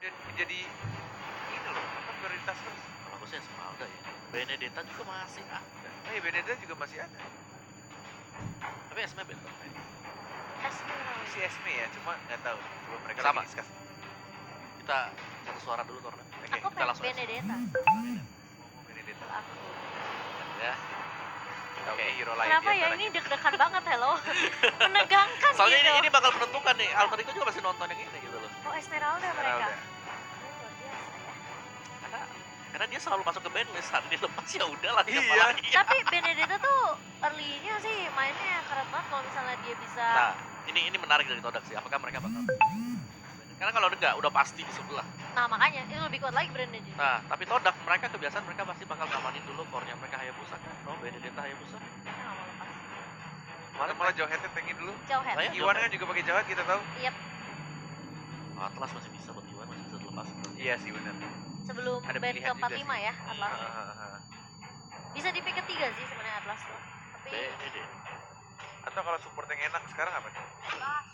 dan menjadi ini loh, apa, prioritas terus. Kalau aku sih Esmeralda ya. Benedetta juga masih ada. Oh iya, Benedetta juga masih ada. Tapi Esme better kayaknya. Si Esme ya, cuma nggak tahu. Coba mereka Sama. lagi discuss. Kita satu suara dulu karena. Oke, Aku kita pengen langsung Benedetta. ngomong Benedetta. Kalau aku. Ya. Tahu Oke. hero lain Kenapa di ya antara ini kita. deg-degan banget hello. Menegangkan Soalnya gitu. ini bakal menentukan nih. Alter Ego juga masih nonton yang ini gitu loh. Oh Esmeralda mereka. Esmeralda. Luar biasa ya. Karena dia selalu masuk ke band list. Saat dia lepas ya udah lah. siapa Iya. lagi. Tapi Benedetta tuh early-nya sih mainnya keren banget kalau misalnya dia bisa. Nah, ini menarik dari Todak sih. Apakah mereka bakal? Karena kalau enggak udah pasti di sebelah. Nah makanya itu lebih kuat lagi brandnya jadi. Nah, tapi Todak mereka kebiasaan mereka pasti bakal ngamanin dulu core-nya mereka Hayabusa kan. Oh, Benedetta Hayabusa. Mereka nggak mau lepas. Atau malah Jawhead pengen dulu. Jauh head. Saya Iwan Jawhead. kan juga pakai Jawhead, kita tahu. Yep. Atlas masih bisa buat Iwan masih bisa dilepas. Iya sih benar. Sebelum Ada band pilihan juga ke-45 ya Atlas. Bisa di pick ketiga sih sebenarnya Atlas tuh. Tapi Benedetta. Atau kalau support yang enak sekarang apa nih?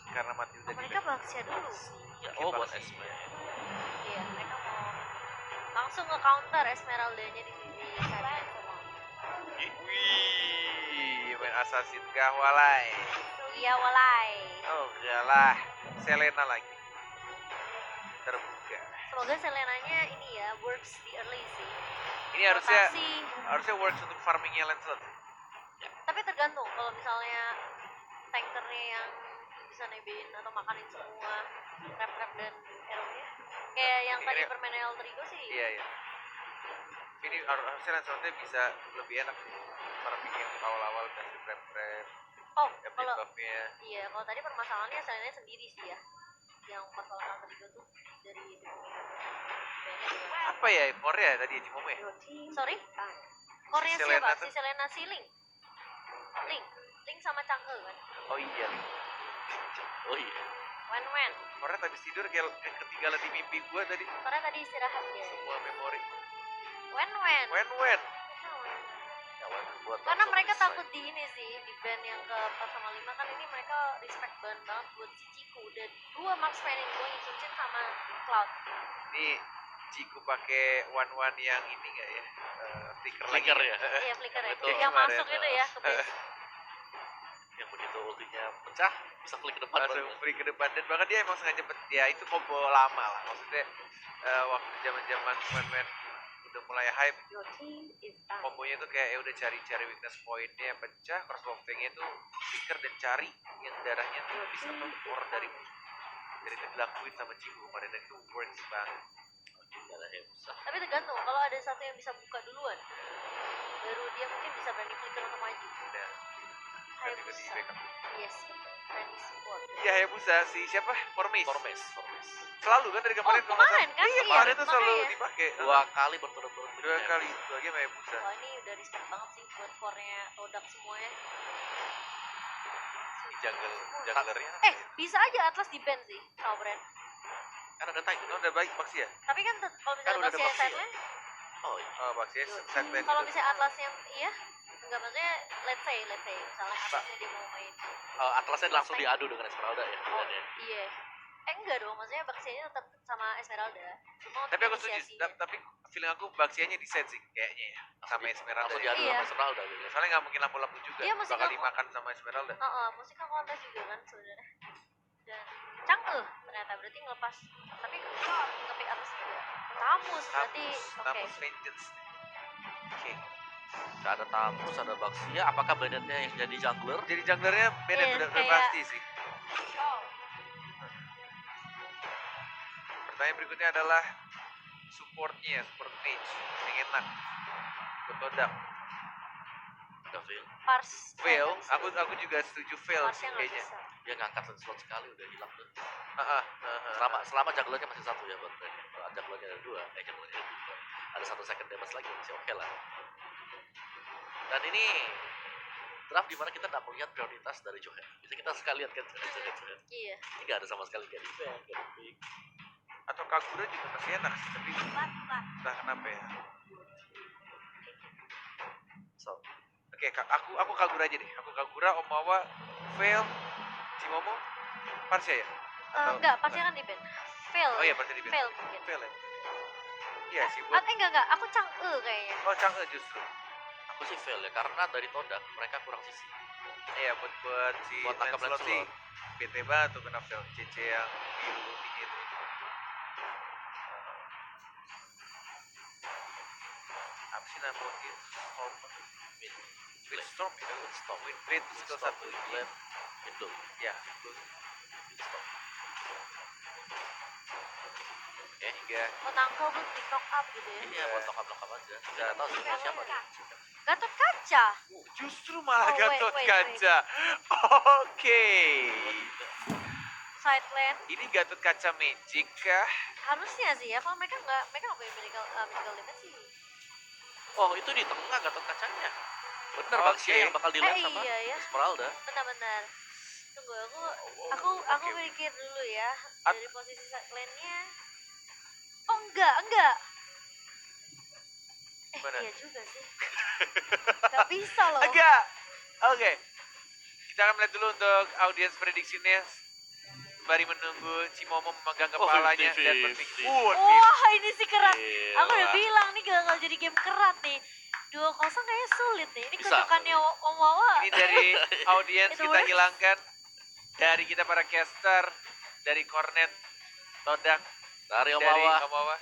Karena Matilda mereka juga. Baxia dulu. Ya, oh buat Esme. Iya, mereka mau langsung nge-counter Esmeralda-nya di sisi kanan semua. Wih, main assassin gahwalai. Iya, walai. Oh, udahlah. Selena lagi. Terbuka. Semoga Selenanya ini ya works di early sih. Ini harusnya Rotasi. works untuk farmingnya Lancelot. Tapi tergantung kalau misalnya tankernya yang bisa nebein atau makanin semua rep-rep dan arrow-nya. Kayak yang tadi Ini- permainnya Alter Ego sih. Iya, iya. Ini harusnya Lancelotnya bisa lebih enak sih. Farmingnya untuk awal-awal kasih rep-rep, Oh, dapat kalau buffnya. iya, kalau tadi permasalahannya Selenanya sendiri sih ya. Yang pas lawan Alter Ego tuh dari itu. Apa ya, Korea tadi ya, Cimomo ya? Sorry? Korea Si Selena siapa? tuh. Si Selena si Link. Link sama Chang'e kan? Oh iya, Oh iya. Wen. Korea habis tidur kayak ketinggalan di mimpi gua tadi. Karena tadi istirahat ya. Semua memori. Wen. Wen. Ya, buat Karena langsung mereka selesai. takut di ini sih, di band yang ke 4 sama 5 kan ini mereka respect banget buat si Ciku. Dan 2 marksman yang gue Ichinchin sama Cloud. Ini Ciku pakai one yang ini nggak ya? Flicker lagi. Flicker ya. Iya, flicker ya. Betul. Yang Kemarin. masuk itu ya ke base. Yang begitu ultinya pecah bisa flick ke depan. Langsung baru. free ke depan dan bahkan dia emang sengaja ya itu combo lama lah. Maksudnya waktu zaman Wen udah mulai hype, kombonya tuh kayak ya udah cari weakness pointnya pecah, crossbow nya tuh flicker dan cari yang darahnya tuh bisa keluar dari musuh. Jadi itu dilakuin sama Ciku kemarin dan itu works banget. Gak ada Hayabusa. Tapi tergantung, kalau ada satu yang bisa buka duluan, baru dia mungkin bisa berani flicker untuk maju. Udah. Tapi di Hayabusa. backup. Yes, friendly support. Iya Hayabusa si siapa? Formis. Formes. Selalu kan dari kemarin kalau nggak kemarin salah. kan? Iya, Iya, kemarin tuh selalu makanya. dipakai. Dua kali berturut-turut. Dua kali dua game Hayabusa. Wah ini udah respect banget sih buat core-nya Todak semuanya. Di junglernya. Bisa aja Atlas di ban sih sama brand. Kan ada Tiger. Udah baik Baxi ya? Tapi kan kalau Kan misalnya udah ada Baxia Baxia. sideline, Oh iya. Oh Baxi set lane. kalau misalnya Atlasnya iya, enggak maksudnya let's say misalnya Atlasnya dia mau main. Atlasnya langsung diadu dengan Esmeralda ya. Oh Dan ya. iya. Enggak dong, maksudnya Baxianya tetap sama Esmeralda. Cuma untuk Tapi aku setuju, inisiasinya. tapi feeling aku Baxianya di set sih kayaknya ya. Sama Esmeralda. Langsung ya. diadu Iya. sama Esmeralda gitu. Soalnya nggak mungkin lampu-lampu juga. Iya, masih Bakal nggak- dimakan sama Esmeralda. Musik kan kontes juga kan sebenarnya. Dan Chang'e ternyata berarti ngelepas. Tapi nge-pick atas juga. Tamus berarti oke. Tamus Vengeance. Oke. Gak ada Tamus, ada Baxia. Apakah Benedetta yang jadi jungler? Jadi junglernya beda Iya, udah kayak- pasti sih. Pertanyaan berikutnya adalah supportnya, support mage yang enak. Betodak. Ada Veil. Pars. Fail, aku juga setuju fail sih Parsnya nggak kayaknya. bisa. Dia ngangkat slot sekali udah hilang tuh. Heeh. Selama junglernya masih satu ya buat Ben. Kalau junglernya ada dua, junglernya ada dua. Ada satu second damage lagi masih oke lah. Dan ini draft dimana kita nggak melihat prioritas dari Johan. Bisa kita sekalian kan Johan. Iya. Ini nggak ada sama sekali kayak di Ben, kayak di pick. Atau Kagura juga masih enak sih, tapi entah kenapa ya. So, Oke, aku Kagura aja deh. Aku Kagura, Omawa, Fail, Cimomo, Parsya ya? Enggak, Parsnya kan di ban. fail. Oh iya, berarti di Fail mungkin. Fail ya? Iya sih, buat... Enggak. Aku Chang'e kayaknya. Oh, Chang'e justru. Aku sih fail ya, karena dari Todak mereka kurang sisi. Iya, buat si Buat tangkap Lancelot sih. Lancelot. Bete banget tuh kena fail. CC yang biru dingin. Apa sih nama Windstorm? Windstorm ya? Windstorm. Windblade itu skill satu ini. Windblade. Window. Ya, Windstorm. Oke, 3. Oh, tangkau buat di knock up gitu ya. Iya, buat lengkap aja. Nggak tahu sih siapa nih. Gatot kaca. Justru malah Oh, wait, Gatot wait. Kaca. Oke. Side lane. Ini Gatot Kaca Magic kah? Harusnya sih ya. Kalau mereka nggak punya medical limit sih. Oh, itu di tengah Gatot Kacanya. Bener, Oke. Baxia yang bakal dilihat sama iya ya. Esmeralda. Benar. Tunggu aku Oke. mikir dulu ya At- dari posisi side lane-nya. Oh enggak. Gimana? Iya juga sih. Gak bisa loh. Enggak. Oke. Kita akan melihat dulu untuk audiens prediksinya. Sembari menunggu Cimomo memegang kepalanya 50-50. dan berpikir. Wah ini sih kerat. Gila. Aku udah bilang nih gagal jadi game kerat nih. 2-0 kayaknya sulit nih. Ini Bisa. kutukannya Om Wawa. Ini dari audiens Itu kita works. hilangkan. Dari kita para caster. Dari Cornet. Todak. Dari Dari Omawa, Omawa.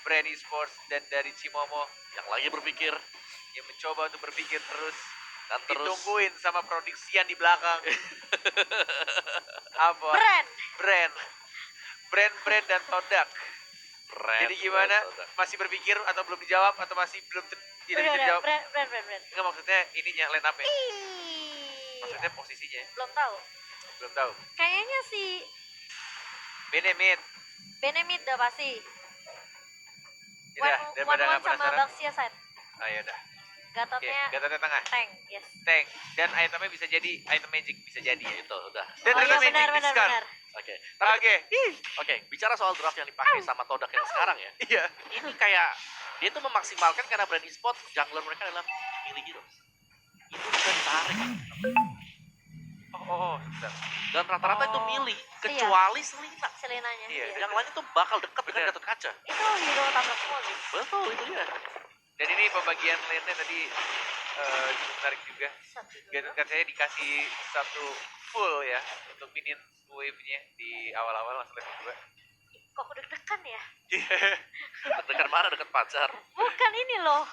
Brand Esports. Dan dari Cimomo. yang lagi berpikir Yang mencoba untuk berpikir terus. dan terus Ditungguin sama produksian di belakang. Apa? Brand dan Todak. Brand, Jadi gimana? Todak. Masih berpikir atau belum dijawab atau masih belum tidak bisa Udah, dijawab? brand. Enggak, maksudnya ininya line up-nya. Ih, Maksudnya posisinya. belum tahu. Belum tahu. Kayaknya si Benemit udah pasti. Tidak, daripada One nggak sama penasaran. Baxia side. Ah ya udah. Oke, Gatotnya Gatotnya tengah. tank, yes. Tank. Dan itemnya bisa jadi item magic, bisa jadi ya. Itu udah. Dan Oh item iya magic benar. sekarang. Oke. Oke. Oke, bicara soal draft yang dipakai sama Todak yang sekarang ya. Iya. Ini kayak dia tuh memaksimalkan karena Brand Esports jungler mereka adalah milih heroes. Itu bisa ditarik. Oh, sebentar. Dan rata-rata itu Oh. milih kecuali Selina. Selinanya. Iya. Iya. Yang lain itu bakal dekat dengan Bener. Gatot Kaca. Itu hero tabrak semua sih. Betul itu dia. Dan ini pembagian lane-nya tadi cukup menarik juga. Satu dulu. Gatot Kacanya dikasih satu full ya untuk minion wave-nya di awal-awal langsung level 2. Kok aku deg-degan ya? Dekat mana? Dekat pacar. Bukan ini loh.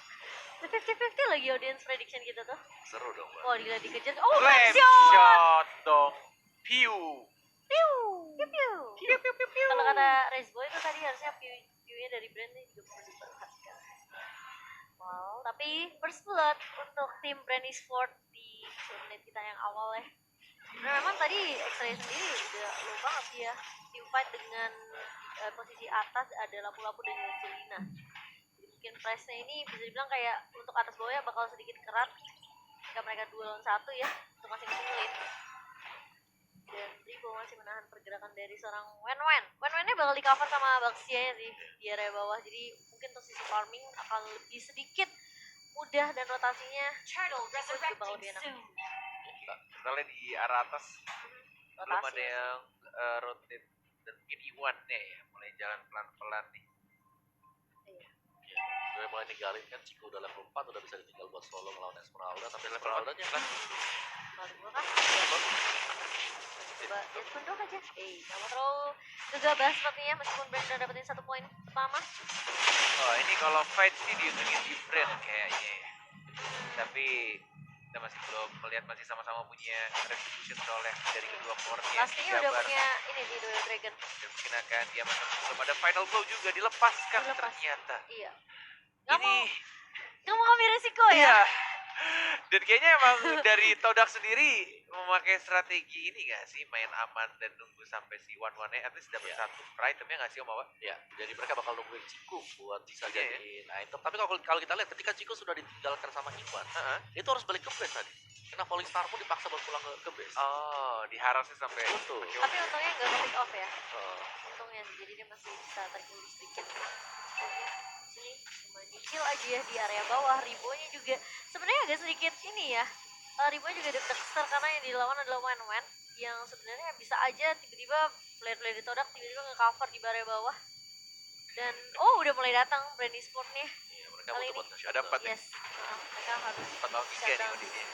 50-50 lagi audience prediction kita tuh. Seru dong, Mbak. Wah gila dikejar. Oh, Flame shot! shot dong. Piu. Piu. Piu. Kalau kata Rezbo itu tadi harusnya piu-nya dari brand nih juga perlu diperhatikan. Wow, tapi first blood untuk tim Brand Esports di menit kita yang awal ya. Nah, memang tadi X-Ray sendiri udah low banget dia. Team fight dengan posisi atas ada lampu-lampu dan Angelina. Jadi mungkin price-nya ini bisa dibilang kayak untuk atas bawahnya bakal sedikit kerat jika mereka 2 lawan 1 ya untuk masing-masing lane. Dan Ribo masih menahan pergerakan dari seorang Wen-Wen. Wen-Wennya bakal di cover sama Baxia sih di area bawah. Jadi mungkin untuk sisi farming akan lebih sedikit mudah dan rotasinya juga bakal lebih enak. Soalnya di arah atas belum Rotasi. ada yang rotate dan mungkin Iwan-nya ya mulai jalan pelan-pelan nih. Iya. Udah mulai ninggalin kan Ciko udah level 4 udah bisa ditinggal buat solo melawan Esmeralda tapi Level Esmeraldanya kan Balik gua kan. Coba lihat pendok aja. Gak mau terlalu gegabah sepertinya meskipun Brand udah dapetin 1 poin pertama. Oh ini kalau fight sih diuntungin di Brand kayaknya ya. Tapi kita masih belum melihat, masih sama-sama punya retribution soalnya dari kedua core-nya. Pastinya udah punya ini sih Duel Dragon. Dan mungkin akan diamankan sebelum ada final blow juga dilepaskan Dilepas. ternyata. Iya. Ini Gak mau ambil resiko ya? iya. Dan kayaknya emang dari Todak sendiri memakai strategi ini gak sih, main aman dan nunggu sampai si one-one-nya at least dapat Iya. satu itemnya gak sih Om Awa? ya jadi mereka bakal nungguin Ciko buat bisa Iya, ya. jadiin item tapi kalau kita lihat ketika Ciko sudah ditinggalkan sama Iwan itu harus balik ke base tadi karena Falling Star pun dipaksa buat pulang ke base. Oh, diharasnya sampai Betul. Tapi untungnya gak ke-pick off ya. Eh, Untungnya sih, jadi dia masih bisa tarik mundur sedikit. Oke, sini cuma nyicil aja ya di area bawah. Ribonya juga sebenarnya agak sedikit ini ya. Ribonya juga deg-deg karena yang dilawan adalah Wen-Wen. yang sebenarnya bisa aja tiba-tiba player-player di Todak tiba-tiba nge-cover di area bawah. Dan udah mulai datang brand e-sport nih. Iya, mereka Kali butuh ini. buat Ada 4 nih. Yes. Mereka harus 4 lawan 3 nih shutdown. kondisinya.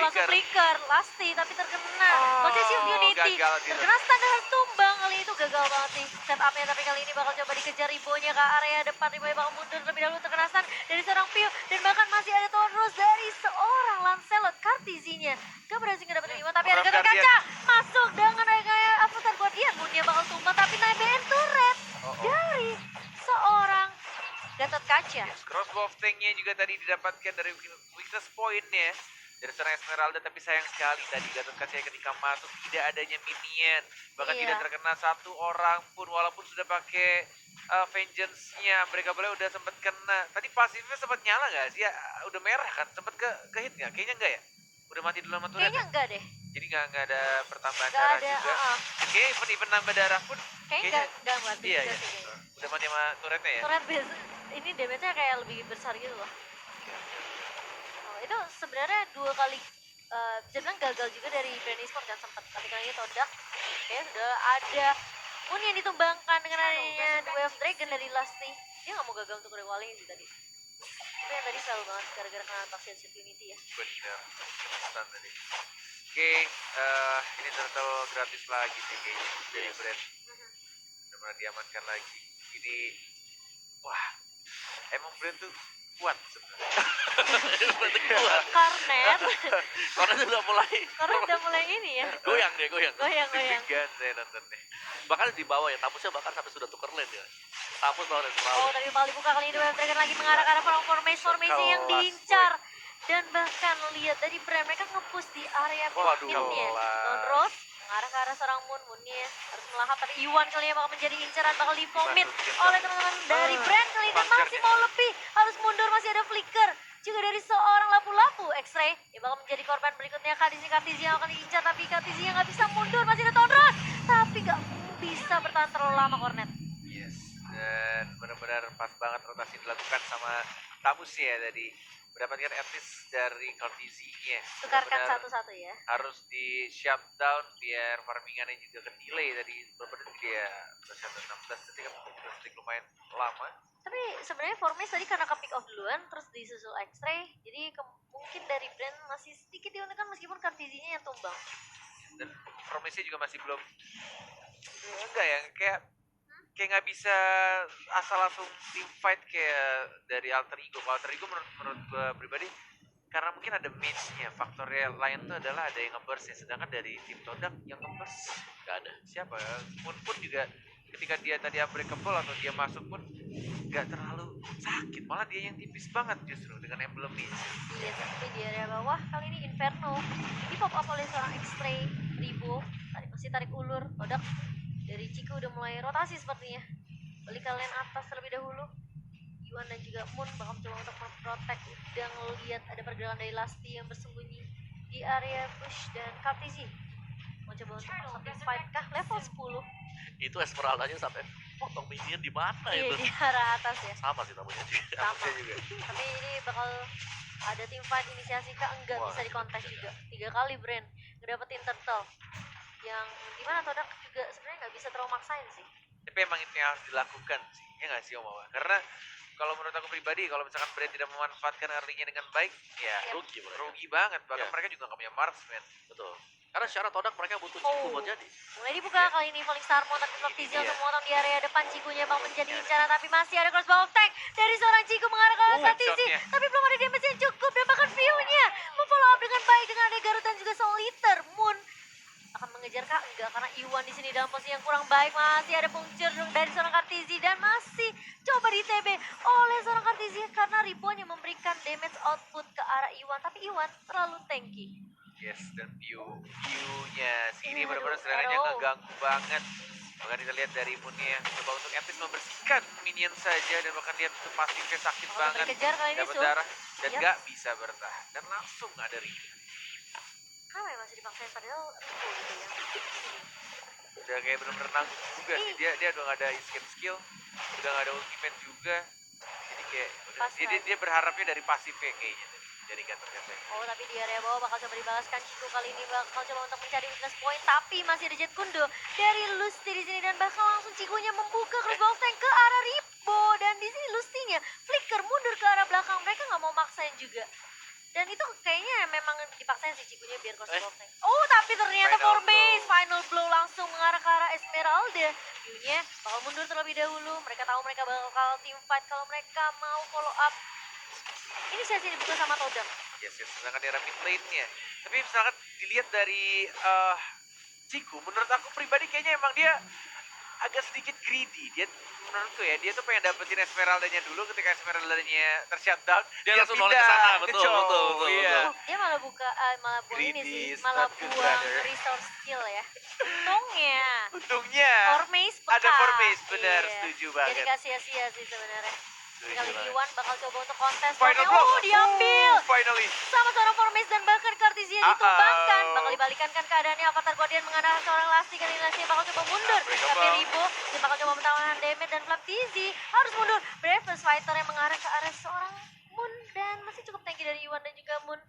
Langsung flicker, Lasti tapi terkena. Motivasi of Unity. Gagal gitu. Terkena standar harus tumbang kali itu gagal banget nih setupnya, tapi kali ini bakal coba dikejar Ribonya ke area depan. Ribonya bakal mundur terlebih dahulu, terkena stun dari seorang Pio dan bahkan masih ada Tonros dari seorang Lancelot. Kartizinya gak berhasil ngedapetin Iwan, tapi ada gatot kaca masuk dengan kayak Avatar Guardian. Munnya bakal tumbang tapi naik turret dari seorang Gatot Kaca. Crossbow of Tank-nya juga tadi didapatkan dari weakness point-nya dari seorang Esmeralda, tapi sayang sekali tadi Gatot Kaca ketika masuk tidak adanya minion, bahkan tidak terkena satu orang pun walaupun sudah pakai vengeance-nya. Mereka boleh udah sempat kena. Tadi pasifnya sempat nyala nggak sih? Ya, udah merah kan? Sempat ke hit nggak? Kayaknya enggak ya? Udah mati dulu sama turret. Kayaknya enggak deh. Jadi nggak ada pertambahan Nggak darah ada, juga. Oke, even nambah darah pun kayaknya enggak mati iya, juga iya. sih kayaknya. Udah mati sama turretnya ya? Turret biasa, ini damage-nya kayak lebih besar gitu loh. Itu sebenarnya 2 kali bisa bilang gagal juga dari brand e-sport kan, sempat. Tapi kali ini Todak kayaknya sudah ada Moon yang ditumbangkan dengan adanya The Way of Dragon dari Lasti. Dia nggak mau gagal untuk rewalling sih tadi. Tapi yang tadi selalu banget gara-gara kena Toxic Unity ya. Benar, stun tadi. Oke, ini turtle gratis lagi sih kayaknya dari brand. Udah diamankan lagi. Ini, wah, emang brand tuh kuat sebenarnya. Karena udah mulai ini ya. goyang. Goyang. Deg-degan saya nonton deh. Bahkan di bawah ya, Tapusnya bahkan sampai sudah tuker lane ya. Tapus lawan Esmeralda. Tapi paling buka kali ini Wave Dragon lagi mengarah ke arah formasi yang diincar. Dan bahkan lihat tadi brand mereka nge-push di area mid-nya. Tonros mengarah ke arah seorang Moon-nya harus melahap, tapi Iwan kali ini bakal menjadi incaran, bakal di-vomit oleh teman-teman dari brand kali ini. Masih mau lebih, harus mundur, masih ada flicker juga dari seorang lapu-lapu X-Ray yang bakal menjadi korban berikutnya. Kartizi yang akan diincar, tapi Kartizi nggak bisa mundur, masih ada Tonros tapi nggak bisa bertahan terlalu lama Cornet. Yes, dan benar-benar pas banget rotasi dilakukan sama Tamusnya tadi, mendapatkan etis dari Kartizinya. Tukarkan satu-satu ya. Harus di shutdown biar farmingannya juga ke delay tadi. Berapa detik dia? Shutdown 16 detik, 15 detik lumayan lama. Tapi sebenarnya Formis tadi karena ke pick off duluan terus disusul X-Ray, jadi mungkin dari brand masih sedikit diuntungkan meskipun Kartizinya yang tumbang. Dan Formisnya juga masih belum enggak ya, kayak nggak bisa asal langsung team fight kayak dari Alter Ego. Alter Ego menurut gue pribadi karena mungkin ada match-nya, faktornya lain tuh adalah ada yang nge-burst ya, sedangkan dari tim Todak yang nge-burst nggak ada. Siapa ya? Pun juga ketika dia tadi unbreakable atau dia masuk pun nggak terlalu sakit, malah dia yang tipis banget justru dengan emblem ini. Iya, tapi di area bawah kali ini Inferno di pop up oleh seorang X-Ray. Ribo masih tarik ulur. Todak dari Ciko udah mulai rotasi sepertinya. Balik kalian atas terlebih dahulu. Iwan dan juga Moon bakal mencoba untuk memprotek. Udah ngeliat ada pergerakan dari Lasti yang bersembunyi di area bush, dan Kartizi mau coba untuk melakukan fight kah level 10. Itu Esmeraldanya sampai potong minion di mana Iya, itu? di arah atas ya. Sama sih namanya juga. Sama. Tapi ini bakal ada tim fight inisiasi kah? Enggak. Bisa dikontes juga. 3 kali brand ngedapetin turtle. Yang dimana Todak juga sebenarnya nggak bisa terlalu maksain sih. Tapi emang itu yang harus dilakukan sih, ya nggak sih Om Awa? Karena kalau menurut aku pribadi, kalau misalkan brand tidak memanfaatkan early-nya dengan baik, ya rugi banget. Bahkan mereka juga nggak punya marksman. Betul. Karena secara Todak mereka butuh Ciku buat jadi. Mulai dibuka kali ini Falling Starmon, tapi Floptizi untuk memotong di area depan. Cikunya bang menjadi incaran, tapi masih ada crossbow attack dari seorang Ciku mengarah ke arah Kartizi. Tapi belum ada damage yang cukup, dan bahkan view-nya memfollow up dengan baik dengan ada Garut dan juga Soliter. Moon akan mengejar kah? Enggak, karena Iwan di sini dalam posisi yang kurang baik. Masih ada puncture dari seorang Kartizi dan masih coba di TB oleh seorang Kartizi karena Ribbon yang memberikan damage output ke arah Iwan, tapi Iwan terlalu tanky. Yes, dan view-nya sini benar-benar sebenarnya ngeganggu banget. Bahkan kita lihat dari Moonnya coba untuk etis membersihkan minion saja, dan bahkan lihat itu pasifnya sakit banget. Kejar kali ini dapat darah dan nggak bisa bertahan, dan langsung ada Rina. Kenapa ya masih dipaksain, padahal Rico gitu ya. Udah kayak bener-bener nanggung juga sih, dia udah gak ada escape skill, udah gak ada ultimate juga. Jadi kayak dia berharapnya dari pasifnya kayaknya. dari Gatot-Kaca. Oh, tapi di area bawah bakal coba dibalaskan. Chico kali ini bakal coba untuk mencari weakness point, tapi masih ada Jet Kundo dari Lusty di sini dan bakal langsung Chico-nya membuka crossbow tank ke arah Ribo, dan di sini Lustynya flicker mundur ke arah belakang. Mereka nggak mau maksain juga. Dan itu kayaknya memang dipaksain sih Chico-nya biar crossbow tank. Oh, tapi ternyata Final base final blow langsung mengarah ke arah Esmeralda. View-nya bakal mundur terlebih dahulu. Mereka tahu mereka bakal team fight kalau mereka mau follow up. Ini sesi dibuka sama Todak. Yes, sedangkan di arah mid lane-nya. Tapi misalkan dilihat dari Ciku, menurut aku pribadi kayaknya emang dia agak sedikit greedy. Dia menurutku ya, dia tuh pengen dapetin Esmeralda-nya dulu. Ketika Esmeralda-nya tershutdown, Dia langsung noleh ke sana, betul, Chow. betul. Iya. Dia malah malah buang ini Greedy sih, is malah not good, buang brother. resource skill ya. Untungnya Untungnya Ormaze peka. ada Ormaze, benar, Iya. setuju Jadi banget. gak sia-sia sih sebenarnya. Setuju Kali ini banget. Iwan bakal coba untuk kontes. Final Oh, blow. diambil Finally. sama seorang Formace dan bahkan Cartisia ditumbangkan. Bakal dibalikan kan keadaannya Avatar Guardian mengarah seorang Lasti. Kali ini Lasti bakal coba mundur. Unbreakable. Tapi Ribo dia bakal coba mentawarkan damage dan Flaptizi harus mundur. Breakfast Fighter yang mengarah ke arah seorang Moon dan masih cukup tinggi dari Iwan dan juga Moon.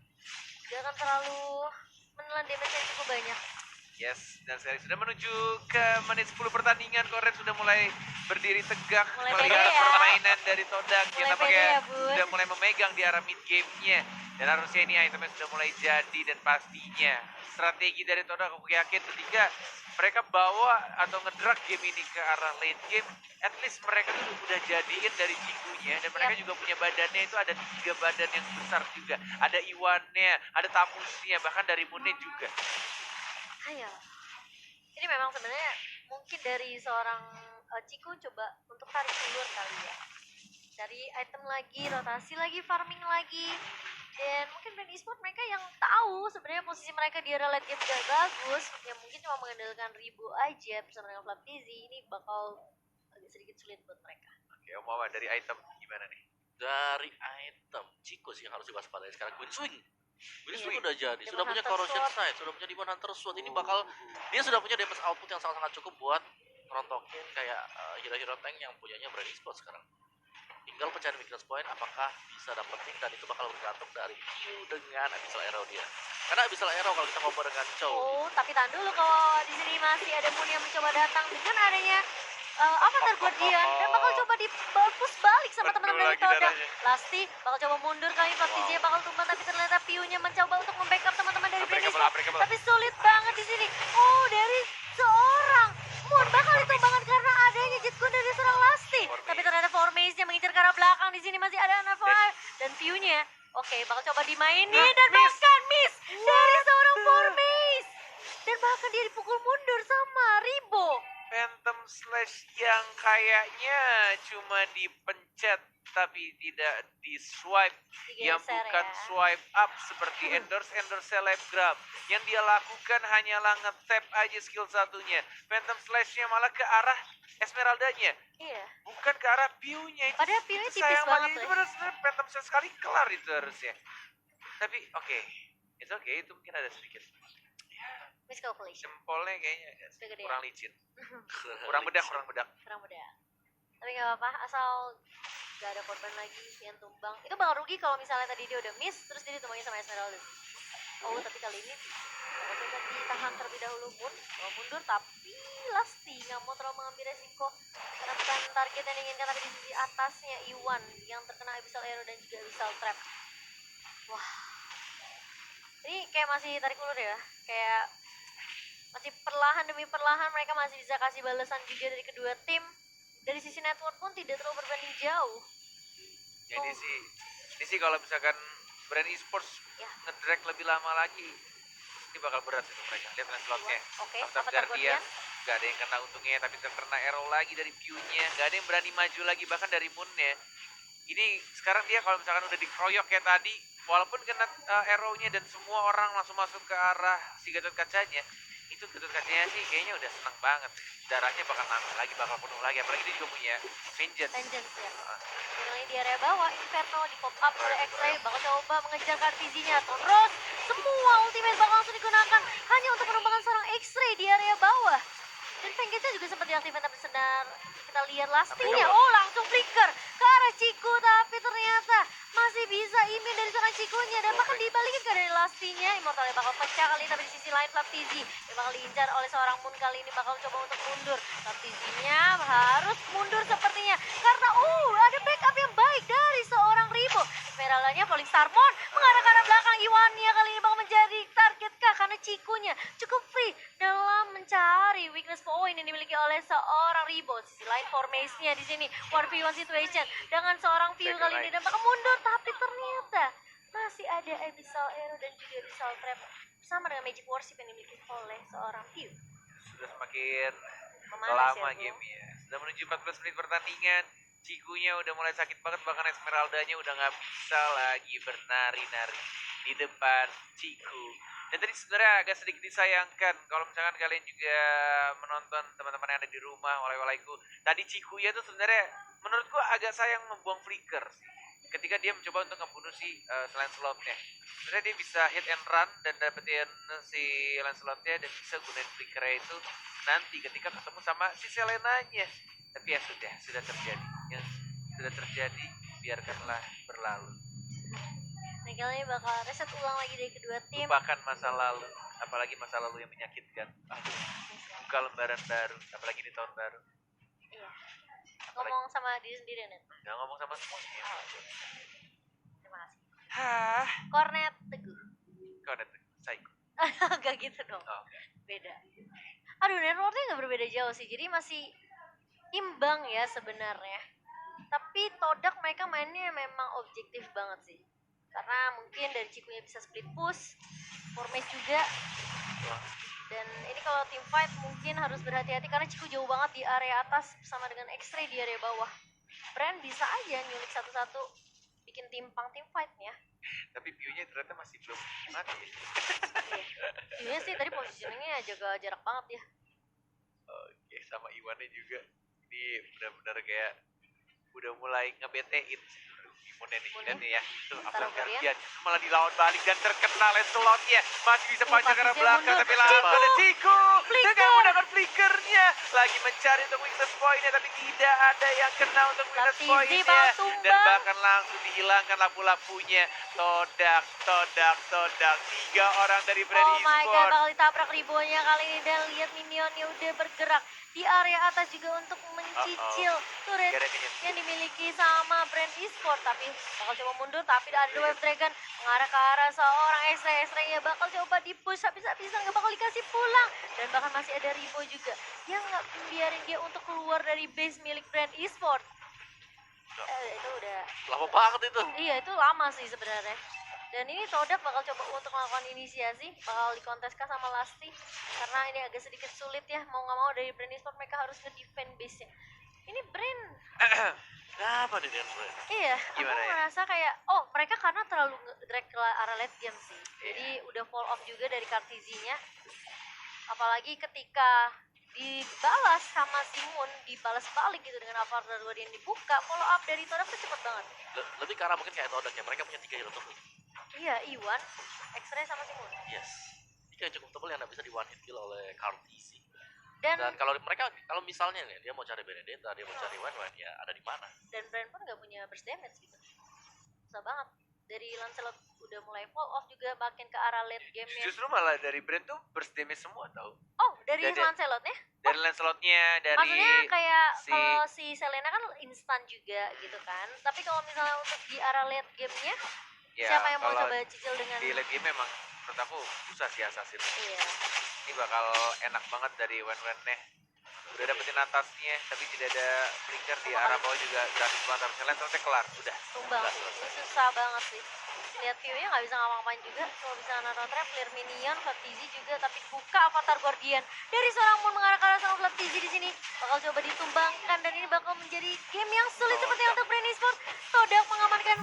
Dia akan terlalu menelan damage yang cukup banyak. Yes, dan sekarang sudah menuju ke menit 10 pertandingan. Koren sudah mulai berdiri tegak Mulai melihat pede ya. permainan dari Todak yang Mulai tampaknya pede ya, Bun. sudah mulai memegang di arah mid game-nya. Dan harusnya ini itemnya sudah mulai jadi, dan pastinya strategi dari Todak aku yakin ketika mereka bawa atau ngedrag game ini ke arah late game, at least mereka tuh udah jadiin dari Cikunya, dan mereka juga punya badannya itu ada 3 badan yang besar juga. Ada Iwannya, ada Tamusnya, bahkan dari Moonnya juga. Ayo. Ini memang sebenarnya mungkin dari seorang Ciku coba untuk tarik ulur kali ya. Cari item lagi, rotasi lagi, farming lagi. Dan mungkin brand e-sport mereka yang tahu sebenarnya posisi mereka di area late game gak bagus, yang mungkin cuma mengandalkan Ribu aja bersama dengan Flaptizi, ini bakal agak sedikit sulit buat mereka. Oke, Om Wawan, dari item gimana nih? Dari item, Chico sih yang harus diwaspadai sekarang. Queen Swing. Queen Iya. Swing udah jadi, Demon sudah punya Hunter Corrosion Sword. Sight, sudah punya Demon Hunter Sword. Ini bakal, dia sudah punya damage output yang sangat-sangat cukup buat merontokin kayak hero-hero tank yang punyanya Brand Esports sekarang. Tinggal pecahin weakness point, apakah bisa dapetin, dan itu bakal bergantung dari Q dengan Abyssal Arrow dia. Karena Abyssal Arrow kalau kita ngobrol dengan Chow, Oh, tapi tahan dulu kalau di sini masih ada Moon yang mencoba datang dengan adanya Avatar Guardian dan bakal coba di-push balik sama Betul teman-teman dari lagi Todak. darahnya. Lasti bakal coba mundur kali ini, Flaptizi bakal tumbang, tapi ternyata Piu-nya mencoba untuk membackup teman-teman dari Brand Esports. Unbreakable. Tapi sulit banget di sini. Oh, dari seorang Moon bakal ditumbangkan karena adanya Jet Kundo dari seorang Lasti. Tapi ternyata Formace-nya mengincar ke arah belakang. Di sini masih ada Anafa dan Piu-nya. Oke, bakal coba dimainin dan bahkan miss dari seorang Formace. Dan bahkan dia dipukul mundur sama Ribo. Phantom Slash yang kayaknya cuma dipencet tapi tidak di swipe, yang Digeser bukan ya. swipe up seperti endorse selebgram. Yang dia lakukan hanyalah nge-tap aja skill satunya. Phantom Slash-nya malah ke arah Esmeralda-nya, Iya. bukan ke arah Piu-nya. Padahal Piu-nya Itu tipis sayang banget Itu tuh. benar sebenarnya Phantom Slash sekali kelar itu harusnya. Tapi oke, itu mungkin ada sedikit Miscalculation. jempolnya kayaknya Segede kurang licin, kurang bedak. Kurang mudah. Tapi gak apa-apa, asal gak ada korban lagi yang tumbang. Itu bakal rugi kalau misalnya tadi dia udah miss, terus dia ditumbangin sama Esmeralda. Oh, tapi kali ini bakal coba ditahan terlebih dahulu Moon. Kalau mundur, tapi Lasti gak mau terlalu mengambil resiko. Karena bukan target yang diinginkan, tapi di sisi atasnya Iwan yang terkena Abyssal Arrow dan juga Abyssal Trap. Wah. Ini kayak masih tarik ulur ya. Kayak masih perlahan demi perlahan mereka masih bisa kasih balasan juga dari kedua tim. Dari sisi network pun tidak terlalu berbanding jauh. Jadi ini sih kalau misalkan brand esports Ya. ngedrag lebih lama lagi, ini bakal berat untuk mereka. Lihat slotnya. Oke, Avatar Avatar Guardian, Guardian. gak ada yang kena untungnya, tapi terkena arrow lagi dari Piu-nya. Gak ada yang berani maju lagi, bahkan dari Moon-nya. Ini sekarang dia kalau misalkan udah dikeroyok kayak tadi, walaupun kena arrow-nya dan semua orang langsung masuk ke arah si Gatot-Kacanya, itu Gatot-Kacanya sih kayaknya udah seneng banget. Darahnya bakal nambah lagi, bakal penuh lagi. Apalagi dia juga punya vengeance. Vengeance ya. Mulai di area bawah, Inferno di pop up oleh X-Ray bakal coba mengejar Cartisinya. Terus semua ultimate bakal langsung digunakan hanya untuk menumbangkan seorang X-Ray di area bawah. Dan vengeance juga sempat diaktifkan, tapi sedang kita lihat Lastinya. Oh, langsung flicker ke arah Ciku, tapi ternyata masih bisa immune dari serangan Cikunya dan bahkan dibalikin ke dari Lastinya. Immortalnya bakal pecah kali ini, tapi di sisi lain Flaptizi yang bakal diincar oleh seorang Moon kali ini bakal coba untuk mundur. Flaptizinya harus mundur sepertinya karena ada backup yang baik dari seorang Ribo. Esmeraldanya Falling Star Moon mengarah ke arah belakang. Iwania kali ini bakal menjadi target kah karena Cikunya cukup free dalam mencari weakness point yang dimiliki oleh seorang Ribo. Sisi lain formasinya di sini 1v1 situation dengan seorang View kali ini dan bakal mundur, tapi ternyata masih ada Abyssal Arrow dan juga Abyssal Trap bersama dengan Magic Worship yang dimiliki oleh seorang View. Sudah semakin Memanas lama ya, Bro. game ya. Sudah menuju 14 menit pertandingan. Cikunya udah mulai sakit banget, bahkan Esmeraldanya udah nggak bisa lagi bernari-nari di depan Ciku. Dan tadi sebenarnya agak sedikit disayangkan kalau misalkan kalian juga menonton teman-teman yang ada di rumah, walai-walaiku. Tadi Cikuya tuh sebenarnya menurutku agak sayang membuang flicker sih. Ketika dia mencoba untuk ngebunuh si Lancelotnya. Sebenarnya dia bisa hit and run dan dapetin si Lancelotnya dan bisa gunain flickernya itu nanti ketika ketemu sama si Selenanya. Tapi ya sudah terjadi. Yang sudah terjadi biarkanlah berlalu. Nah, kali ini bakal reset ulang lagi dari kedua tim. Lupakan masa lalu, apalagi masa lalu yang menyakitkan. Aduh, buka lembaran baru, apalagi di tahun baru. Iya. Ngomong sama diri sendiri, Net. Nggak ngomong sama semuanya. Terima kasih. Hah, Kornet Teguh. kau udah psycho. Gak gitu dong. Oh, Beda. Aduh, networknya nggak berbeda jauh sih. Jadi masih imbang ya sebenarnya. Tapi Todak mereka mainnya memang objektif banget sih. Karena mungkin dari Cikunya bisa split push, Formes juga. Dan ini kalau tim fight mungkin harus berhati-hati karena Ciku jauh banget di area atas bersama dengan X-Ray di area bawah. Brand bisa aja nyulik satu-satu bikin timpang tim fightnya. tapi view-nya ternyata masih belum mati ya. Iya sih tadi positioningnya jaga jarak banget ya. Oke, sama Iwannya juga. Ini benar-benar kayak udah mulai ngebetein sih. Imunnya nih, dan nih ya, itu Taruh Guardian malah dilawan balik dan terkena Lancelotnya. Masih bisa panjang ke arah Flaptizinya belakang, mundur. tapi lama ada Ciku. Flicker. Dengan menggunakan flickernya. Lagi mencari untuk weakness point-nya, tapi tidak ada yang kena untuk weakness Flaptizi point-nya. bakal tumbang. Dan bahkan langsung dihilangkan lampu-lampunya. Todak. 3 orang dari Brand Oh my god, Esports. bakal ditabrak Ribonya kali ini dan lihat minionnya udah bergerak di area atas juga untuk mencicil turret Gak ada minion. yang dimiliki sama Brand Esport. Tapi bakal coba mundur, tapi ada dua Wave Dragon mengarah ke arah seorang X-Ray-nya bakal coba di-push, bisa nggak bakal dikasih pulang. Dan bahkan masih ada Ribo juga yang nggak biarin dia untuk keluar dari base milik Brand Esport. Itu udah Lama banget itu. iya itu lama sih sebenarnya. Dan ini Todak bakal coba untuk melakukan inisiasi, bakal dikonteskan sama Lasti karena ini agak sedikit sulit ya, mau nggak mau dari Brand Esport mereka harus nge-defend base-nya. Ini Brand, Kenapa nih dengan Brand? iya, aku Gimana ya? merasa kayak, mereka karena terlalu drag ke arah late game sih. Jadi udah fall off juga dari Kartizinya. Apalagi ketika dibalas sama Simun, dibalas balik gitu dengan Avatar Guardian dibuka, follow up dari Todak tuh cepet banget. Lebih ke arah mungkin kayak Todak ya. Mereka punya 3 hero tebel. Iya, Iwan, X-Ray sama Simun. Yes. Ini kayak cukup tebel yang nggak bisa di one hit kill oleh Kartizi. Dan Dan kalau misalnya nih dia mau cari Benedetta, dia mau cari Wan ya ada di mana? Brand pun nggak punya burst damage gitu. Susah banget. Dari Lancelot udah mulai fall off juga makin ke arah late game-nya. Justru malah dari Brand tuh burst damage semua tau. Oh, dari Dari- Lancelotnya? Dari Lancelotnya, dari Maksudnya kayak si- kalau si Selena kan instan juga gitu kan. Tapi kalau misalnya untuk di arah late game-nya, ya, siapa yang mau kalau coba cicil dengan di late game memang menurut aku susah sih Assassin. Iya. Ini bakal enak banget dari Wen-Wen-nya. Udah dapetin atasnya, tapi tidak ada flicker di arah bawah juga gratis banget. Tapi Lancelotnya kelar, udah. Tumbang sih. Ini susah banget sih. Lihat view-nya nggak bisa ngapa-ngapain juga. Cuma bisa naro trap, clear minion, Flaptizi juga. Tapi buka Avatar Guardian dari seorang Moon mengarah ke arah sama Flaptizi di sini. Bakal coba ditumbangkan dan ini bakal menjadi game yang sulit sepertinya untuk Brand Esports. Todak mengamankan.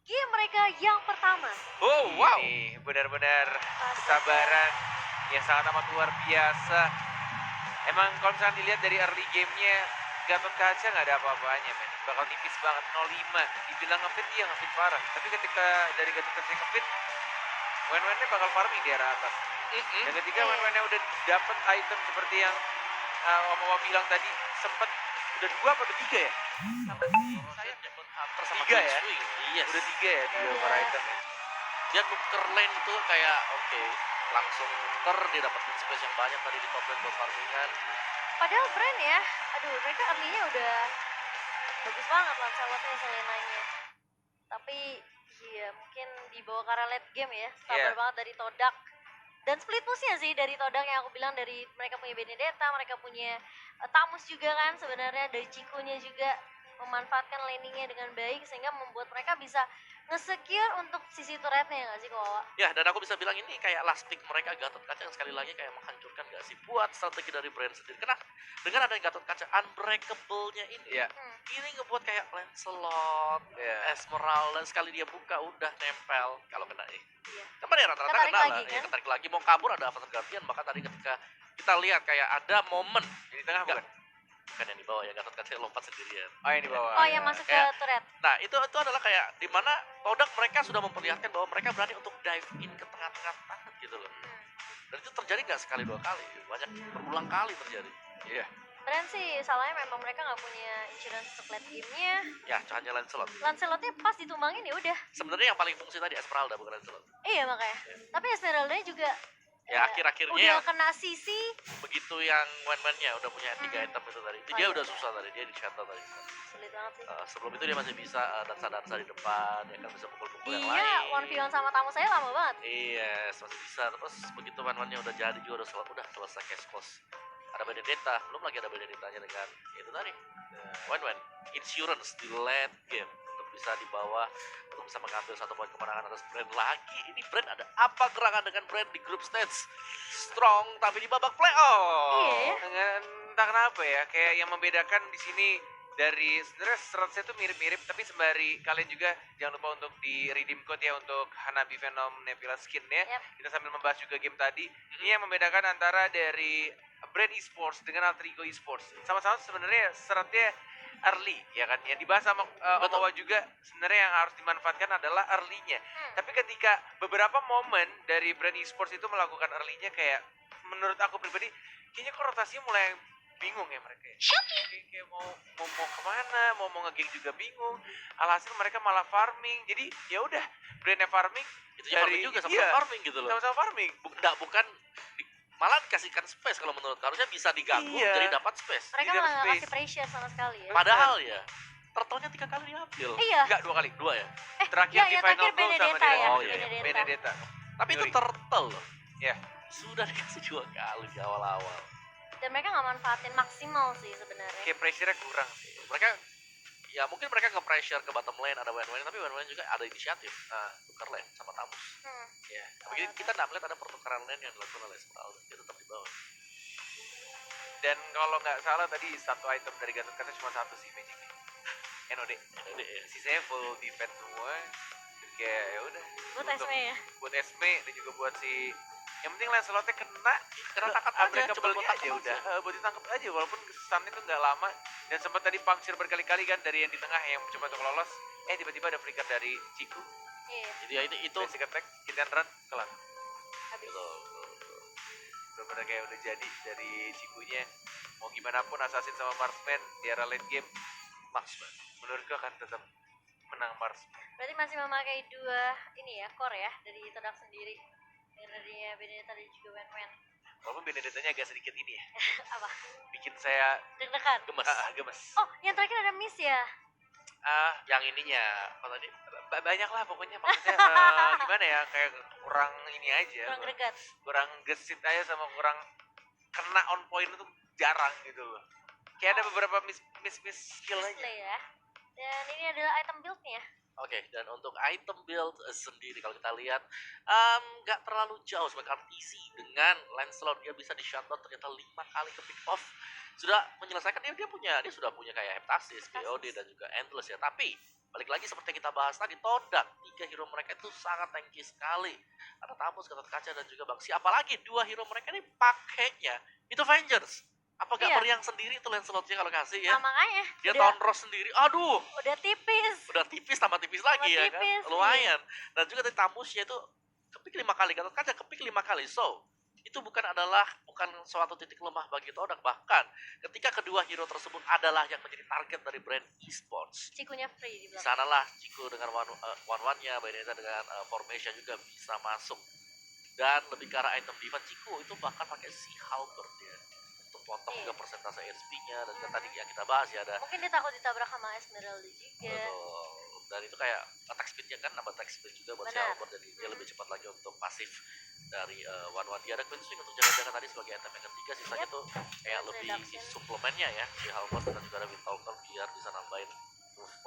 Game mereka yang pertama aman. Oh, wow. Ini benar-benar Astaga. kesabaran yang sangat amat luar biasa. Emang kalau misalnya dilihat dari early game-nya, Gatot Kaca nggak ada apa-apanya, men. Bakal tipis banget, 0-5. Dibilang ngefit, iya ngefit parah. Tapi ketika dari Gatot Kaca ngefit, Wen-Wennya bakal farming di arah atas. Dan ketika Iya. Wen-Wennya udah dapet item seperti yang Om bilang tadi, sempet udah 2 atau 3 ya? Sama saya Diamond Hunter sama 3 ya? Swing. Yes. Udah 3 ya, 3 Iya. over item ya. Dia nuker lane tuh kayak oke, langsung nuker, dia dapetin space yang banyak tadi di top lane buat farmingan. Padahal brand ya, aduh mereka early-nya udah bagus banget Lancelotnya Selenanya. Tapi iya mungkin dibawa ke arah late game ya, sabar Iya. banget dari Todak. Dan split push-nya sih dari Todak yang aku bilang, dari mereka punya Benedetta, mereka punya Tamus juga kan sebenarnya, dari Cikunya juga memanfaatkan laning-nya dengan baik sehingga membuat mereka bisa nge-secure untuk sisi turretnya ya nggak sih Kowa? Ya, dan aku bisa bilang ini kayak last pick mereka Gatot Kaca yang sekali lagi kayak menghancurkan gak sih buat strategi dari brand sendiri. Karena dengan adanya Gatot Kaca unbreakable-nya ini, Iya. Hmm. ini ngebuat kayak Lancelot, Iya. Esmeralda, dan sekali dia buka udah nempel kalau kena Iya. Teman ya rata-rata Ketarik kena lagi, lah, ya kan? ketarik lagi, mau kabur ada avatar gantian. Bahkan tadi ketika kita lihat kayak ada momen Di tengah Nggak. bukan? bukan yang di bawah ya, Gatot Kaca lompat sendirian. Oh yang di bawah. Oh ya. yang masuk ke Kayak- turret. Nah itu adalah kayak dimana Todak mereka sudah memperlihatkan bahwa mereka berani untuk dive in ke tengah-tengah tangan gitu loh. Hmm. Dan itu terjadi nggak sekali dua kali, banyak berulang kali terjadi. Iya. Brand sih salahnya memang mereka nggak punya insurance untuk late game-nya. Ya hanya Lancelot. Lancelotnya pas ditumbangin ya udah. Sebenarnya yang paling fungsi tadi Esmeralda bukan Lancelot. Iya makanya. Tapi Esmeralda juga Ya akhir-akhirnya udah yang kena sisi. begitu yang Wen-Wennya udah punya 3 item itu tadi. Itu Oh, dia iya. udah susah tadi, dia di shadow tadi. Sulit banget sih. Sebelum itu dia masih bisa dansa-dansa di depan, ya kan bisa pukul-pukul yang Iya, lain. 1v1 sama tamu saya lama banget. Iya, masih bisa. Terus begitu Wen-Wennya udah jadi juga udah selesai case close. Ada Benedetta, belum lagi ada Benedettanya dengan itu tadi. Wen-Wen, insurance di late game untuk bisa dibawa untuk bisa mengambil 1 poin kemenangan atas brand lagi. Ini brand ada apa gerangan dengan brand di group stage strong tapi di babak playoff. Iya. Dengan entah kenapa ya, kayak yang membedakan di sini dari sebenarnya stratnya itu mirip-mirip, tapi sembari kalian juga jangan lupa untuk di redeem code ya untuk Hanabi Venom Nebula skinnya. Yap. Kita sambil membahas juga game tadi. Ini yang membedakan antara dari brand esports dengan Alter Ego esports. Sama-sama sebenarnya seratnya early ya kan, yang dibahas sama Om Betul. Wawa juga sebenarnya yang harus dimanfaatkan adalah early-nya. Hmm. Tapi ketika beberapa momen dari brand esports itu melakukan early-nya, kayak menurut aku pribadi kayaknya kok rotasinya mulai bingung ya mereka ya. Kayak mau kemana, mau nge-gank juga bingung. Alhasil mereka malah farming. Jadi ya udah, brandnya farming, Itu farming juga sama farming gitu loh. sama-sama farming. Bukan malah dikasihkan space kalau menurut harusnya bisa diganggu Iya. jadi dapat space. Mereka Tidak malah nggak space. kasih pressure sama sekali ya. Padahal ya turtle-nya 3 kali diambil. Iya. Enggak, 2 kali. 2 ya. Terakhir Ya, di yang final terakhir goal sama Benedetta dia. ya. Oh, iya, iya. Benedetta. Tapi itu Yoi. turtle loh. Iya. Sudah dikasih 2 kali di awal-awal. Dan mereka nggak manfaatin maksimal sih sebenarnya. Kayak pressure-nya kurang sih. Mereka ya mungkin mereka nge-pressure ke bottom lane, ada Wen-Wen, tapi Wen-Wen juga ada inisiatif. Tukar lane sama Tamus. Hmm. Ya. Tapi kita nggak melihat ada pertukaran lane yang dilakukan oleh Esmeralda. Dia tetap di bawah. Dan kalau nggak salah tadi satu item dari Gatot Kaca cuma 1 sih magicnya. NOD. NOD ya. Sisanya full defense semua. Jadi kayak ya udah. Buat Untuk- Esme ya. Buat Esme dan juga buat si, yang penting Lancelotnya kena, Karena tangkap aja, unbreakable cuma buat aja tangkap udah. Buat ditangkap aja walaupun kesan itu nggak lama. Dan sempat tadi puncture berkali-kali kan dari yang di tengah yang coba untuk lolos. Tiba-tiba ada flicker dari Ciku. Iya. Jadi ya itu Basic attack, hit and run, kelar. Habis. betul. Bener-bener kayak udah jadi dari Cikunya. Mau gimana pun Assassin sama Marksman di era late game, Marksman menurutku akan tetap menang Marksman. Berarti masih memakai 2 ini ya, core ya dari Todak sendiri. Dari Benedetta dan juga Wen-Wen. Walaupun Benedettanya agak sedikit ini ya, Apa? bikin saya Deg-degan. Gemes. gemes. Oh, yang terakhir ada miss ya. Yang ininya apa tadi? Banyak lah pokoknya, maksudnya gimana ya, kayak kurang ini aja, Kurang greget. kurang gesit aja sama kurang kena on point itu jarang gitu loh. Kayak ada beberapa miss skill aja. Display ya. Dan ini adalah item build-nya. Oke, dan untuk item build sendiri kalau kita lihat nggak terlalu jauh sebagai RTC dengan Lancelot. Dia bisa di shutdown ternyata 5 kali ke pick off, sudah menyelesaikan. Dia sudah punya kayak Heptasis, BOD dan juga Endless ya. Tapi Balik lagi seperti yang kita bahas tadi, Todak, 3 hero mereka itu sangat tanky sekali. Ada Tamus, Gatot Kaca, dan juga Bangsi. Apalagi 2 hero mereka ini pakainya itu Avengers. Apa gak Iya. meriang sendiri tuh Lancelotnya kalau kasih ya? Nah, makanya Dia udah, Tonros sendiri, aduh, udah tipis. udah tipis tambah tipis lagi Tambah ya tipis, kan, lumayan. Dan juga dari Tamusnya itu kepik 5 kali, Gatot Kaca kepik 5 kali. So, itu bukan suatu titik lemah bagi Todak. Bahkan ketika kedua hero tersebut adalah yang menjadi target dari brand esports, Cikunya free di di belakang. sanalah Chico dengan one-one-nya, Bayonetta dengan formation juga bisa masuk. Dan lebih ke arah item defense, Chico itu bahkan pakai Sea Halberd ya, untuk potong Iya. juga persentase HP-nya. Dan tadi yang kita bahas ya, ada Mungkin dia takut ditabrak sama Esmeralda juga. betul. Dan itu kayak attack speed-nya kan, nambah attack speed juga buat si Benar. Halberd, jadi dia lebih cepat lagi untuk pasif dari one-one. Dia ada Queen Swing untuk jaga-jaga tadi sebagai item yang ketiga. Sisanya tuh kayak Queen's lebih reduction. suplemennya ya si Halberd. Dan juga ada Wind Talker biar bisa nambahin movement